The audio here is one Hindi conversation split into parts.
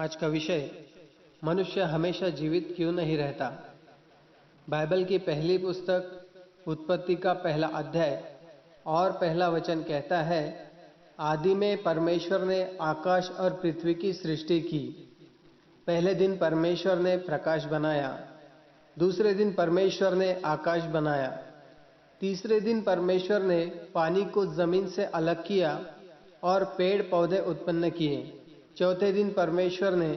आज का विषय मनुष्य हमेशा जीवित क्यों नहीं रहता। बाइबल की पहली पुस्तक उत्पत्ति का पहला अध्याय और पहला वचन कहता है, आदि में परमेश्वर ने आकाश और पृथ्वी की सृष्टि की। पहले दिन परमेश्वर ने प्रकाश बनाया, दूसरे दिन परमेश्वर ने आकाश बनाया, तीसरे दिन परमेश्वर ने पानी को जमीन से अलग किया और पेड़ पौधे उत्पन्न किए। चौथे दिन परमेश्वर ने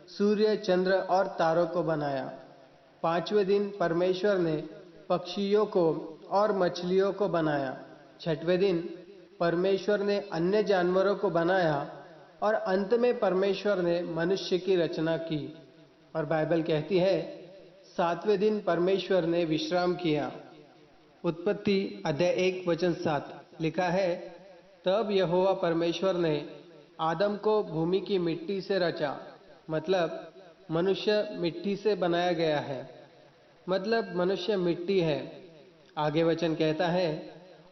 सूर्य, चंद्र और तारों को बनाया। पांचवें दिन परमेश्वर ने पक्षियों को और मछलियों को बनाया। छठवें दिन परमेश्वर ने अन्य जानवरों को बनाया और अंत में परमेश्वर ने मनुष्य की रचना की। और बाइबल कहती है, सातवें दिन परमेश्वर ने विश्राम किया। उत्पत्ति अध्याय 1 वचन 7 लिखा है, तब यहोवा परमेश्वर ने आदम को भूमि की मिट्टी से रचा। मतलब मनुष्य मिट्टी से बनाया गया है, मतलब मनुष्य मिट्टी है। आगे वचन कहता है,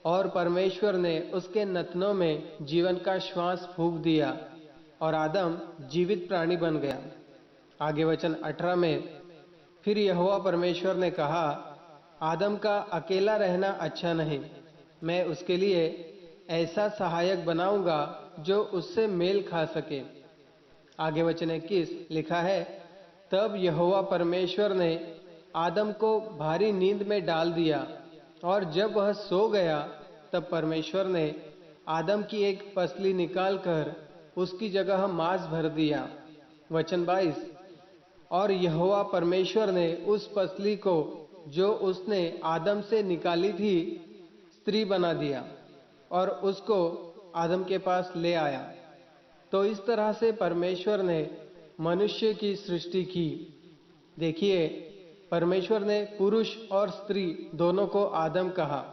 और परमेश्वर ने उसके नथनों में जीवन का श्वास फूंक दिया और आदम जीवित प्राणी बन गया। आगे वचन 18 में, फिर यहोवा परमेश्वर ने कहा, आदम का अकेला रहना अच्छा नहीं, मैं उसके लिए ऐसा सहायक बनाऊंगा जो उससे मेल खा सके। आगे वचन 21 लिखा है, तब यहोवा परमेश्वर ने आदम को भारी नींद में डाल दिया और जब वह सो गया तब परमेश्वर ने आदम की एक पसली निकालकर उसकी जगह मांस भर दिया। वचन 22, और यहोवा परमेश्वर ने उस पसली को जो उसने आदम से निकाली थी स्त्री बना दिया और उसको आदम के पास ले आया। तो इस तरह से परमेश्वर ने मनुष्य की सृष्टि की। देखिए, परमेश्वर ने पुरुष और स्त्री दोनों को आदम कहा।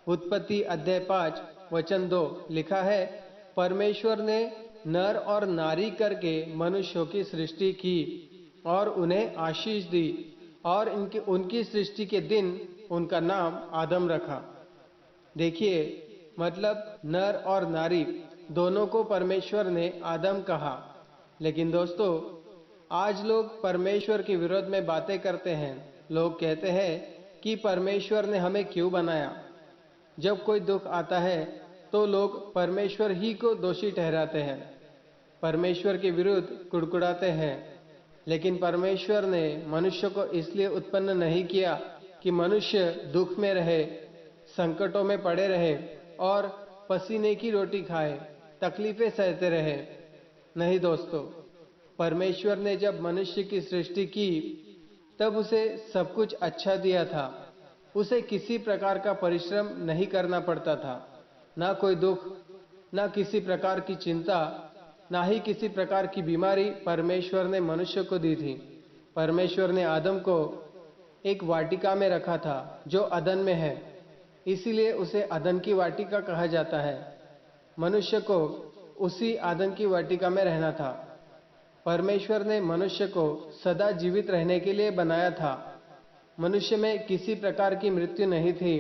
उत्पत्ति अध्याय 5 वचन 2 लिखा है, परमेश्वर ने नर और नारी करके मनुष्यों की सृष्टि की और उन्हें आशीष दी और उनकी सृष्टि के दिन उनका नाम आदम रखा। देखिए, मतलब नर और नारी दोनों को परमेश्वर ने आदम कहा। लेकिन दोस्तों, आज लोग परमेश्वर के विरोध में बातें करते हैं। लोग कहते हैं कि परमेश्वर ने हमें क्यों बनाया। जब कोई दुख आता है तो लोग परमेश्वर ही को दोषी ठहराते हैं, परमेश्वर के विरुद्ध कुड़कुड़ाते हैं। लेकिन परमेश्वर ने मनुष्य को इसलिए उत्पन्न नहीं किया कि मनुष्य दुख में रहे, संकटों में पड़े रहे और पसीने की रोटी खाए, तकलीफें सहते रहे। नहीं दोस्तों, परमेश्वर ने जब मनुष्य की सृष्टि की तब उसे सब कुछ अच्छा दिया था। उसे किसी प्रकार का परिश्रम नहीं करना पड़ता था, ना कोई दुख, ना किसी प्रकार की चिंता, ना ही किसी प्रकार की बीमारी परमेश्वर ने मनुष्य को दी थी। परमेश्वर ने आदम को एक वाटिका में रखा था जो अदन में है, इसीलिए उसे अदन की वाटिका कहा जाता है। मनुष्य को उसी आदम की वाटिका में रहना था। परमेश्वर ने मनुष्य को सदा जीवित रहने के लिए बनाया था। मनुष्य में किसी प्रकार की मृत्यु नहीं थी।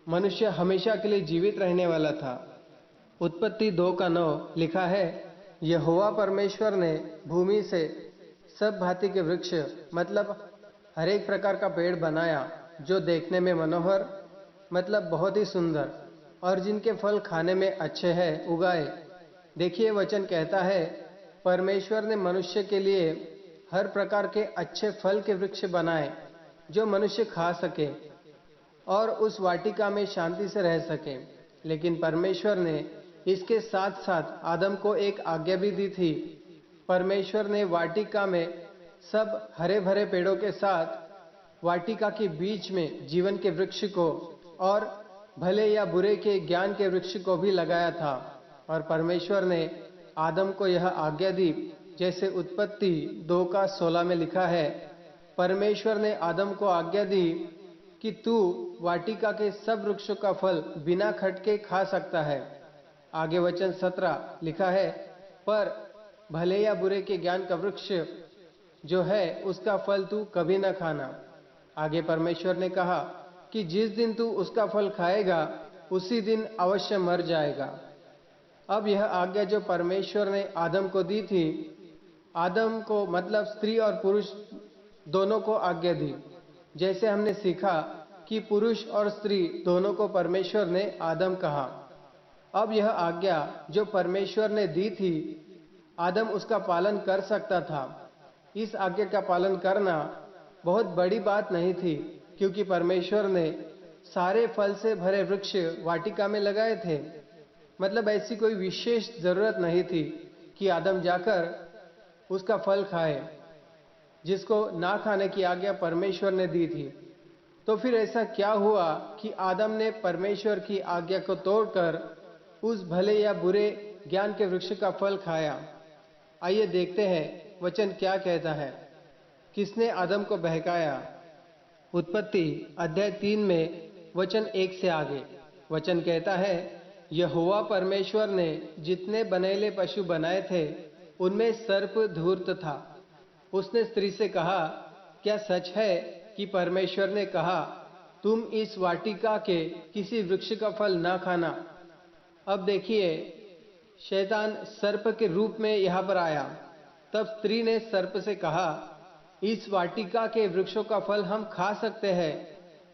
मनुष्य हमेशा के लिए जीवित रहने वाला था। उत्पत्ति 2 का 9 लिखा है, यहोवा परमेश्वर ने भूमि से सब भांति के वृक्ष, मतलब हर एक प्रकार का पेड़ बनाया जो देखने में मनोहर, मतलब बहुत ही सुंदर, और जिनके फल खाने में अच्छे हैं, उगाए। देखिए, वचन कहता है, परमेश्वर ने मनुष्य के लिए हर प्रकार के अच्छे फल के वृक्ष बनाए जो मनुष्य खा सके और उस वाटिका में शांति से रह सके। लेकिन परमेश्वर ने इसके साथ साथ आदम को एक आज्ञा भी दी थी। परमेश्वर ने वाटिका में सब हरे भरे पेड़ों के साथ वाटिका के बीच में जीवन के वृक्ष को और भले या बुरे के ज्ञान के वृक्ष को भी लगाया था। और परमेश्वर ने आदम को यह आज्ञा दी, जैसे उत्पत्ति 2 का 16 में लिखा है, परमेश्वर ने आदम को आज्ञा दी कि तू वाटिका के सब वृक्षों का फल बिना खटके खा सकता है। आगे वचन 17 लिखा है, पर भले या बुरे के ज्ञान का वृक्ष जो है उसका फल तू कभी न खाना। आगे परमेश्वर ने कहा कि जिस दिन तू उसका फल खाएगा उसी दिन अवश्य मर जाएगा। अब यह आज्ञा जो परमेश्वर ने आदम को दी थी आदम को मतलब स्त्री और पुरुष दोनों को आज्ञा दी। जैसे हमने सीखा कि पुरुष और स्त्री दोनों को परमेश्वर ने आदम कहा। अब यह आज्ञा जो परमेश्वर ने दी थी, आदम उसका पालन कर सकता था। इस आज्ञा का पालन करना बहुत बड़ी बात नहीं थी, क्योंकि परमेश्वर ने सारे फल से भरे वृक्ष वाटिका में लगाए थे। मतलब ऐसी कोई विशेष जरूरत नहीं थी कि आदम जाकर उसका फल खाए, जिसको ना खाने की आज्ञा परमेश्वर ने दी थी। तो फिर ऐसा क्या हुआ कि आदम ने परमेश्वर की आज्ञा को तोड़कर उस भले या बुरे ज्ञान के वृक्ष का फल खाया? आइए देखते हैं वचन क्या कहता है। किसने आदम को बहकाया? उत्पत्ति अध्याय 3 में वचन 1 से आगे वचन कहता है, यहोवा परमेश्वर ने जितने बनेले पशु बनाए थे उनमें सर्प धूर्त था। उसने स्त्री से कहा, क्या सच है कि परमेश्वर ने कहा तुम इस वाटिका के किसी वृक्ष का फल ना खाना? अब देखिए, शैतान सर्प के रूप में यहाँ पर आया। तब स्त्री ने सर्प से कहा, इस वाटिका के वृक्षों का फल हम खा सकते हैं,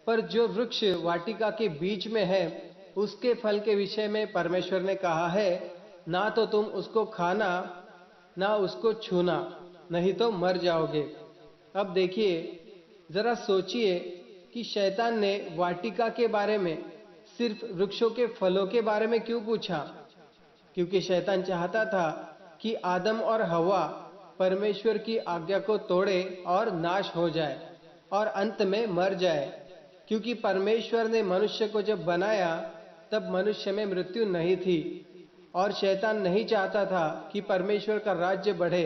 पर जो वृक्ष वाटिका के बीच में है उसके फल के विषय में परमेश्वर ने कहा है, ना तो तुम उसको खाना ना उसको छूना, नहीं तो मर जाओगे। अब देखिए, जरा सोचिए कि शैतान ने वाटिका के बारे में सिर्फ वृक्षों के फलों के बारे में क्यों पूछा? क्योंकि शैतान चाहता था कि आदम और हवा परमेश्वर की आज्ञा को तोड़े और नाश हो जाए और अंत में मर जाए। क्योंकि परमेश्वर ने मनुष्य को जब बनाया तब मनुष्य में मृत्यु नहीं थी, और शैतान नहीं चाहता था कि परमेश्वर का राज्य बढ़े।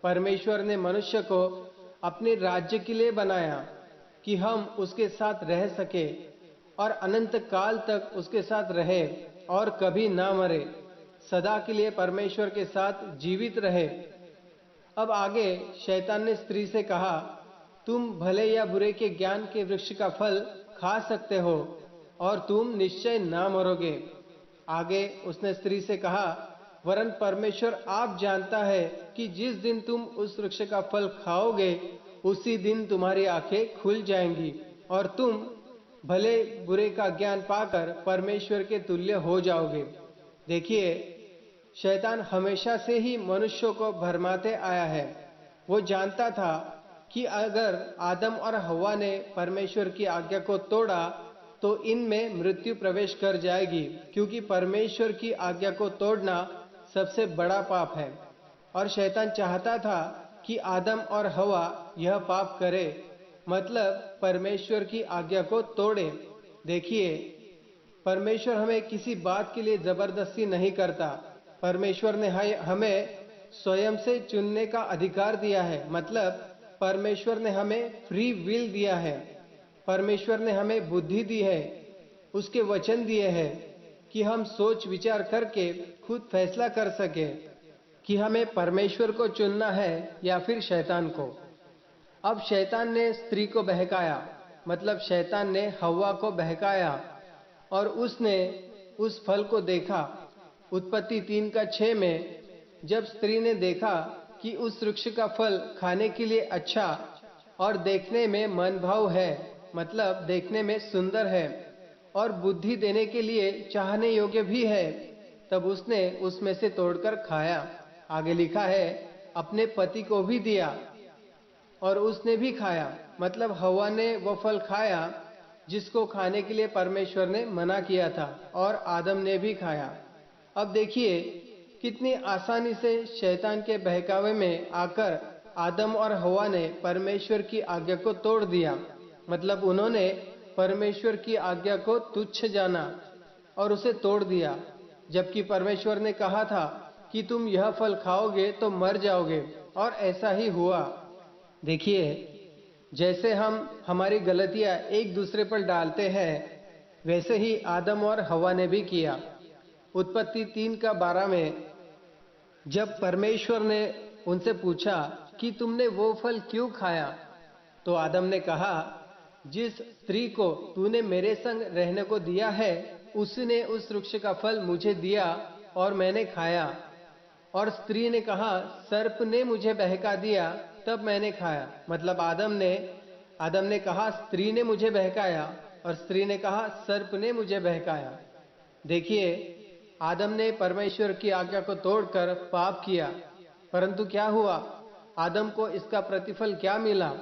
परमेश्वर ने मनुष्य को अपने राज्य के लिए बनाया कि हम उसके साथ रह सके और अनंत काल तक उसके साथ रहे और कभी ना मरे, सदा के लिए परमेश्वर के साथ जीवित रहे। अब आगे शैतान ने स्त्री से कहा, तुम भले या बुरे के ज्ञान के वृक्ष का फल खा सकते हो और तुम निश्चय ना मरोगे। आगे उसने स्त्री से कहा, वरन परमेश्वर आप जानता है कि जिस दिन तुम उस वृक्ष का फल खाओगे उसी दिन तुम्हारी आंखें खुल जाएंगी और तुम भले बुरे का ज्ञान पाकर परमेश्वर के तुल्य हो जाओगे। देखिए, शैतान हमेशा से ही मनुष्यों को भरमाते आया है। वो जानता था कि अगर आदम और हवा ने परमेश्वर की आज्ञा को तोड़ा तो इनमें मृत्यु प्रवेश कर जाएगी, क्योंकि परमेश्वर की आज्ञा को तोड़ना सबसे बड़ा पाप है। और शैतान चाहता था कि आदम और हवा यह पाप करे, मतलब परमेश्वर की आज्ञा को तोड़े। देखिए, परमेश्वर हमें किसी बात के लिए जबरदस्ती नहीं करता। परमेश्वर ने हमें स्वयं से चुनने का अधिकार दिया है। मतलब परमेश्वर ने हमें फ्री विल दिया है। परमेश्वर ने हमें बुद्धि दी है, उसके वचन दिए हैं कि हम सोच विचार करके खुद फैसला कर सके कि हमें परमेश्वर को चुनना है या फिर शैतान को। अब शैतान ने स्त्री को बहकाया, मतलब शैतान ने हव्वा को बहकाया और उसने उस फल को देखा। उत्पत्ति 3:6 में जब स्त्री ने देखा कि उस वृक्ष का फल खाने के लिए अच्छा और देखने में मनभाव है, मतलब देखने में सुंदर है और बुद्धि देने के लिए चाहने योग्य भी है, तब उसने उसमें से तोड़कर खाया। आगे लिखा है, अपने पति को भी दिया और उसने भी खाया। मतलब हव्वा ने वो फल खाया जिसको खाने के लिए परमेश्वर ने मना किया था, और आदम ने भी खाया। अब देखिए कितनी आसानी से शैतान के बहकावे में आकर आदम और हव्वा ने परमेश्वर की आज्ञा को तोड़ दिया। मतलब उन्होंने परमेश्वर की आज्ञा को तुच्छ जाना और उसे तोड़ दिया, जबकि परमेश्वर ने कहा था कि तुम यह फल खाओगे तो मर जाओगे, और ऐसा ही हुआ। देखिए, जैसे हम हमारी गलतियां एक दूसरे पर डालते हैं, वैसे ही आदम और हव्वा ने भी किया। उत्पत्ति 3:12 में जब परमेश्वर ने उनसे पूछा कि तुमने वो फल क्यों खाया, तो आदम ने कहा, जिस स्त्री को तूने मेरे संग रहने को दिया है उसने उस वृक्ष का फल मुझे दिया और मैंने खाया, और स्त्री ने कहा, सर्प ने मुझे बहका दिया, तब मैंने खाया। मतलब आदम ने कहा, स्त्री ने मुझे बहकाया, और स्त्री ने कहा, सर्प ने मुझे बहकाया। देखिए, आदम ने परमेश्वर की आज्ञा को तोड़कर पाप किया, परंतु क्या हुआ? आदम को इसका प्रतिफल क्या मिला?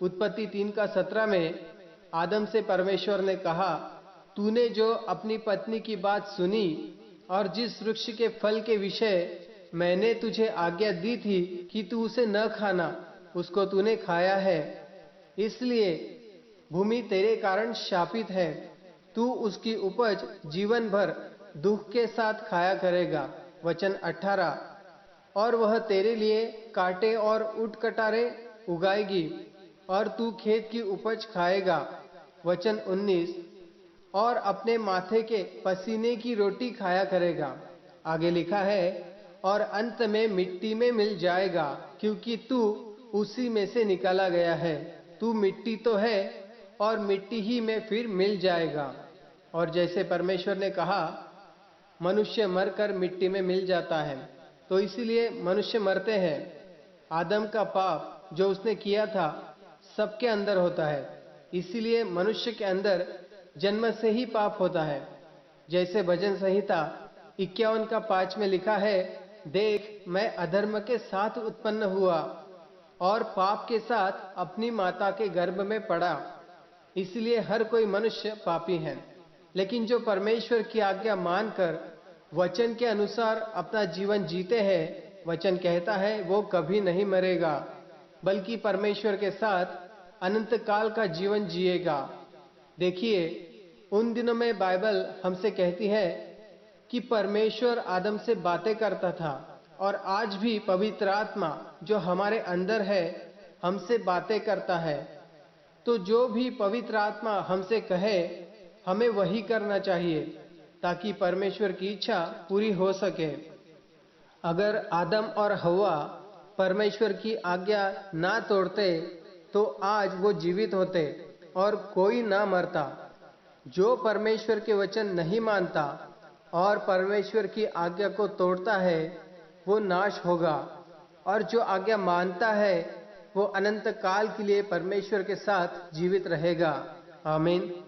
उत्पत्ति 3:17 में आदम से परमेश्वर ने कहा, तूने जो अपनी पत्नी की बात सुनी और जिस वृक्ष के फल के विषय मैंने तुझे आज्ञा दी थी कि तू उसे न खाना, उसको तूने खाया है, इसलिए भूमि तेरे कारण शापित है। तू उसकी उपज जीवन भर दुख के साथ खाया करेगा। वचन 18। और वह तेरे लिए कांटे और ऊंट-कटारे उगाएगी, और तू खेत की उपज खाएगा। वचन 19। और अपने माथे के पसीने की रोटी खाया करेगा। आगे लिखा है, और अंत में मिट्टी में मिल जाएगा, क्योंकि तू उसी में से निकाला गया है। तू मिट्टी तो है और मिट्टी ही में फिर मिल जाएगा। और जैसे परमेश्वर ने कहा, मनुष्य मरकर मिट्टी में मिल जाता है, तो इसीलिए मनुष्य मरते हैं। आदम का पाप जो उसने किया था सबके अंदर होता है, इसीलिए मनुष्य के अंदर जन्म से ही पाप होता है। जैसे भजन संहिता 51:5 में लिखा है, देख मैं अधर्म के साथ उत्पन्न हुआ और पाप के साथ अपनी माता के गर्भ में पड़ा। इसलिए हर कोई मनुष्य पापी है। लेकिन जो परमेश्वर की आज्ञा मानकर वचन के अनुसार अपना जीवन जीते हैं, वचन कहता है वो कभी नहीं मरेगा, बल्कि परमेश्वर के साथ अनंत काल का जीवन जिएगा। देखिए, उन दिनों में बाइबल हमसे कहती है कि परमेश्वर आदम से बातें करता था, और आज भी पवित्र आत्मा जो हमारे अंदर है हमसे बातें करता है। तो जो भी पवित्र आत्मा हमसे कहे, हमें वही करना चाहिए, ताकि परमेश्वर की इच्छा पूरी हो सके। अगर आदम और हव्वा परमेश्वर की आज्ञा ना तोड़ते, तो आज वो जीवित होते और कोई ना मरता। जो परमेश्वर के वचन नहीं मानता और परमेश्वर की आज्ञा को तोड़ता है, वो नाश होगा, और जो आज्ञा मानता है वो अनंत काल के लिए परमेश्वर के साथ जीवित रहेगा। आमीन।